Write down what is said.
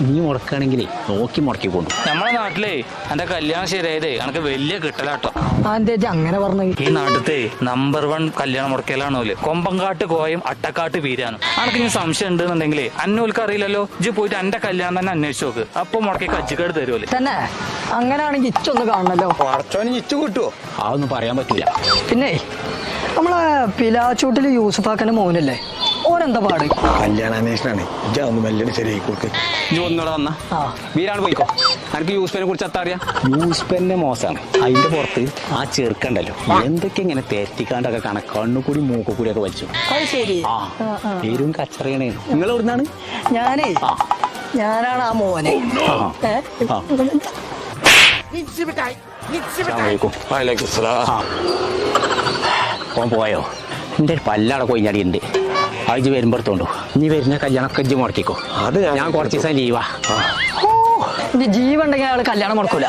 നീ മുടക്കുകയാണെങ്കിലേ നോക്കി മുടക്കിക്കൊണ്ടു. നമ്മളെ നാട്ടിലേ എന്റെ കല്യാണം ശരിയായതേ എനിക്ക് വലിയ കിട്ടലാട്ടോ. അങ്ങനെ പറഞ്ഞു. ഈ നാട്ടിലത്തെ നമ്പർ 1 കല്യാണം മുടക്കലാണോല് കൊമ്പങ്കാട്ട് കോയം അട്ടക്കാട്ട് വീരാണ്. അനക്ക് ഇനി സംശയം ഉണ്ടെന്നുണ്ടെങ്കിലേ അന്നോൽക്ക് അറിയില്ലല്ലോ, ഇജ്ജ് പോയിട്ട് എന്റെ കല്യാണം തന്നെ അന്വേഷിച്ചു നോക്ക്. അപ്പൊ മുടക്കി കജ്ജിക്കേട് തരുമല്ലേ. തന്നെ അങ്ങനെയാണെങ്കിൽ ഇച്ചൊന്ന് കാണണല്ലോ. ഇച്ചു കിട്ടുവോ? അതൊന്നും പറയാൻ പറ്റൂല. പിന്നെ നമ്മളെ പിലാച്ചൂട്ടില് യൂസഫാക്കന്റെ മോനല്ലേ, ഓനെന്താ പാട്? കല്യാണാന്വേഷണാണ്. ഇതൊന്നും മെല്ലെ ശരിയായി കൊടുക്ക്. ഇജ്ജ് ഒന്നുകൂടെ വന്ന വീരാണ് പോയിക്കോ. എനിക്ക് യൂസ്പെനെ കുറിച്ച് എത്താ അറിയാം. യൂസ്പെന്റെ മോശമാണ്. അതിന്റെ പുറത്ത് ആ ചെറുക്കണ്ടല്ലോ എന്തൊക്കെ ഇങ്ങനെ തെറ്റിക്കാണ്ടൊക്കെ കണക്കണ്ണു കൂടി മൂക്കു കൂടി ഒക്കെ വലിച്ചു. അത് ശരി. ആ പേരും കച്ചറയണേ. നിങ്ങൾ എവിടുന്നാണ്? ഞാനാണ് ആ മോനെ. ഓൻ പോയോ? എന്റെ ഒരു പല്ലട കൊയിഞ്ഞാടി ഉണ്ട്. അജ് വരുമ്പോഴത്തോണ്ടു ഇനി വരുന്ന കല്യാണമൊക്കെ ഇജ്ജ് മുടക്കിക്കോ. അത് ഞാൻ കുറച്ച് ദിവസം ലീവാ. ജീവൻ ഉണ്ടെങ്കിൽ അയാൾ കല്യാണം മുടക്കൂല.